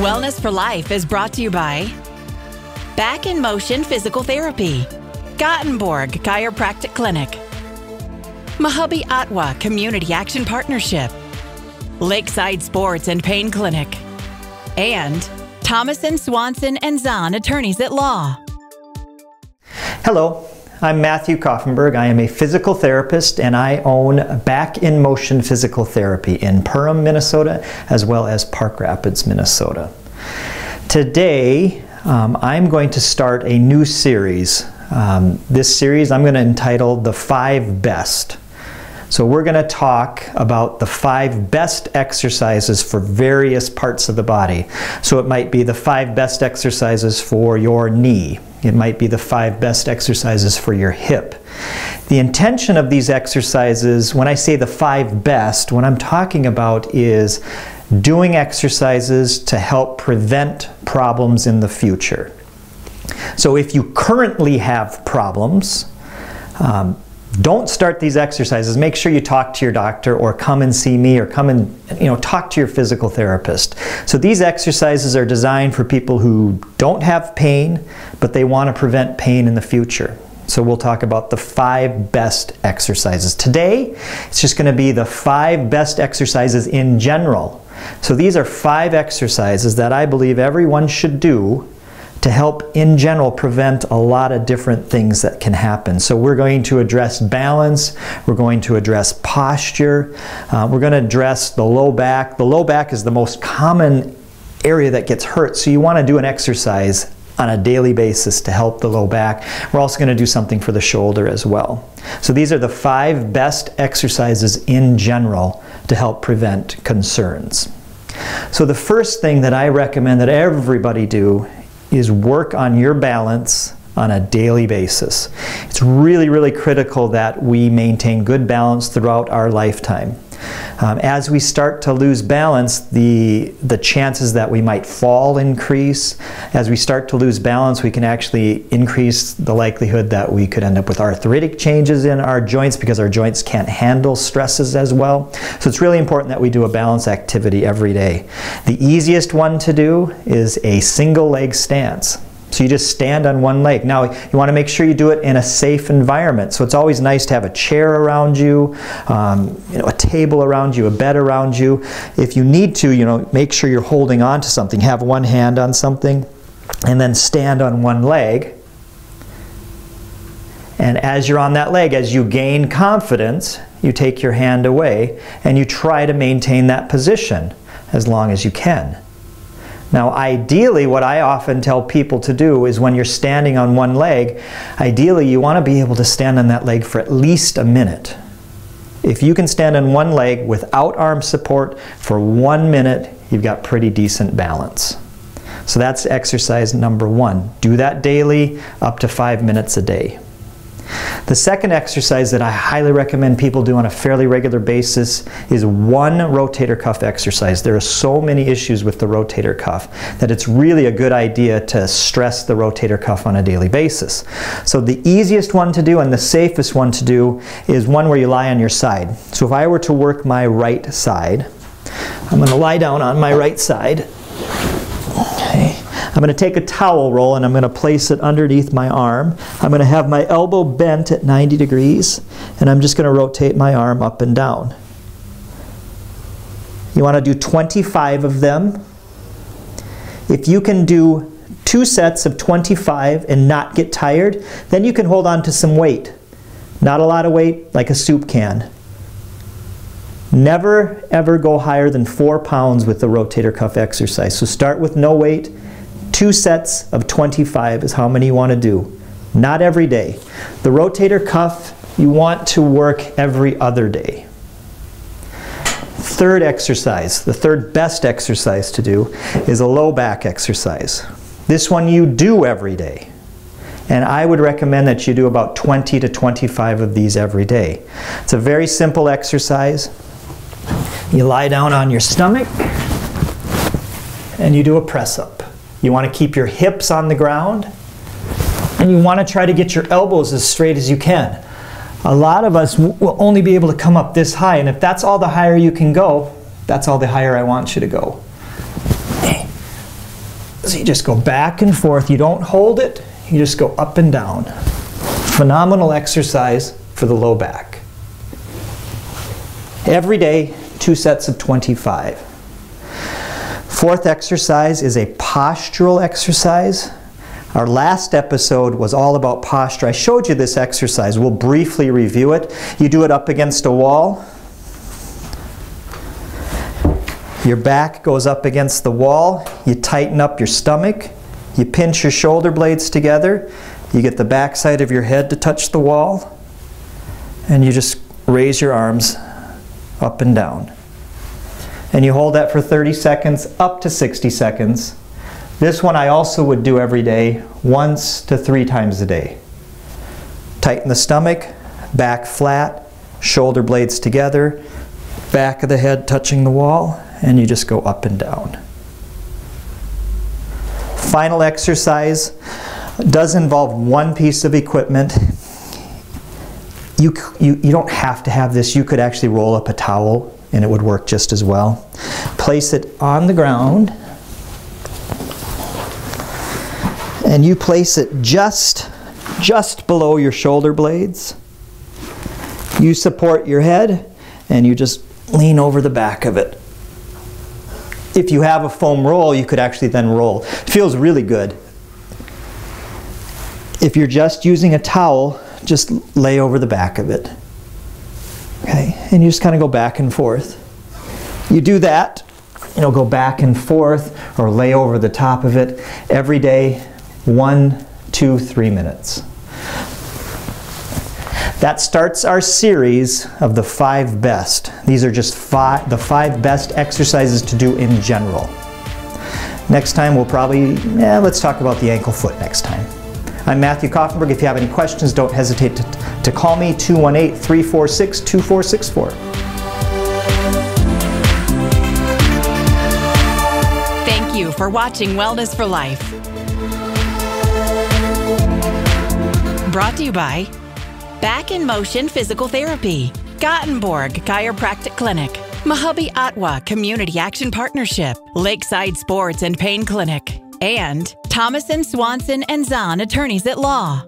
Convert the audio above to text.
Wellness for Life is brought to you by Back in Motion Physical Therapy, Gothenburg Chiropractic Clinic, Mahabi Atwa Community Action Partnership, Lakeside Sports and Pain Clinic, and Thomason, Swanson, and Zahn Attorneys at Law. Hello, I'm Matthew Kaufenberg. I am a physical therapist and I own Back in Motion Physical Therapy in Perham, Minnesota, as well as Park Rapids, Minnesota. Today, I'm going to start a new series. This series I'm going to entitle The 5 Best. So we're going to talk about the 5 best exercises for various parts of the body. So it might be the 5 best exercises for your knee. It might be the 5 best exercises for your hip. The intention of these exercises, when I say the 5 best, what I'm talking about is doing exercises to help prevent problems in the future. So if you currently have problems, don't start these exercises. Make sure you talk to your doctor or come and see me or come and talk to your physical therapist. So these exercises are designed for people who don't have pain, but they want to prevent pain in the future. So we'll talk about the 5 best exercises. Today, it's just going to be the 5 best exercises in general. So these are 5 exercises that I believe everyone should do to help in general prevent a lot of different things that can happen. So we're going to address balance, we're going to address posture, we're going to address the low back. The low back is the most common area that gets hurt, so you want to do an exercise on a daily basis to help the low back. We're also going to do something for the shoulder as well. So these are the 5 best exercises in general to help prevent concerns. So the first thing that I recommend that everybody do is work on your balance on a daily basis. It's really, really critical that we maintain good balance throughout our lifetime. As we start to lose balance, the chances that we might fall increase. As we start to lose balance, we can actually increase the likelihood that we could end up with arthritic changes in our joints because our joints can't handle stresses as well. So it's really important that we do a balance activity every day. The easiest one to do is a single leg stance. So you just stand on one leg. Now you want to make sure you do it in a safe environment. So it's always nice to have a chair around you, a table around you, a bed around you. If you need to, make sure you're holding on to something. Have one hand on something and then stand on one leg. And as you're on that leg, as you gain confidence, you take your hand away and you try to maintain that position as long as you can. Now ideally, what I often tell people to do is when you're standing on one leg, ideally you want to be able to stand on that leg for at least a minute. If you can stand on one leg without arm support for 1 minute, you've got pretty decent balance. So that's exercise number 1. Do that daily, up to 5 minutes a day. The second exercise that I highly recommend people do on a fairly regular basis is one rotator cuff exercise. There are so many issues with the rotator cuff that it's really a good idea to stress the rotator cuff on a daily basis. So the easiest one to do and the safest one to do is one where you lie on your side. So if I were to work my right side, I'm going to lie down on my right side. Okay. I'm going to take a towel roll and I'm going to place it underneath my arm. I'm going to have my elbow bent at 90 degrees and I'm just going to rotate my arm up and down. You want to do 25 of them. If you can do 2 sets of 25 and not get tired, then you can hold on to some weight. Not a lot of weight, like a soup can. Never ever go higher than 4 pounds with the rotator cuff exercise. So start with no weight. 2 sets of 25 is how many you want to do. Not every day. The rotator cuff you want to work every other day. Third exercise, the third best exercise to do is a low back exercise. This one you do every day. And I would recommend that you do about 20 to 25 of these every day. It's a very simple exercise. You lie down on your stomach and you do a press up. You want to keep your hips on the ground and you want to try to get your elbows as straight as you can. A lot of us will only be able to come up this high, and if that's all the higher you can go, that's all the higher I want you to go. So you just go back and forth. You don't hold it. You just go up and down. Phenomenal exercise for the low back. Every day, 2 sets of 25. Fourth exercise is a postural exercise. Our last episode was all about posture. I showed you this exercise. We'll briefly review it. You do it up against a wall. Your back goes up against the wall. You tighten up your stomach. You pinch your shoulder blades together. You get the back side of your head to touch the wall. And you just raise your arms up and down. And you hold that for 30 seconds, up to 60 seconds. This one I also would do every day, 1 to 3 times a day. Tighten the stomach, back flat, shoulder blades together, back of the head touching the wall, and you just go up and down. Final exercise does involve one piece of equipment. You don't have to have this. You could actually roll up a towel and it would work just as well. Place it on the ground and you place it just below your shoulder blades. You support your head and you just lean over the back of it. If you have a foam roll, you could actually then roll. It feels really good. If you're just using a towel, just lay over the back of it. Okay, and you just kind of go back and forth. You do that, go back and forth or lay over the top of it every day, 1, 2, 3 minutes. That starts our series of the 5 best. These are just the 5 best exercises to do in general. Next time we'll probably, let's talk about the ankle foot next time. I'm Matthew Koffenberg. If you have any questions, don't hesitate to call me, 218-346-2464. Thank you for watching Wellness for Life. Brought to you by Back in Motion Physical Therapy, Gothenburg Chiropractic Clinic, Mahabi Ottawa Community Action Partnership, Lakeside Sports and Pain Clinic, and Thomason, Swanson & Zahn Attorneys at Law.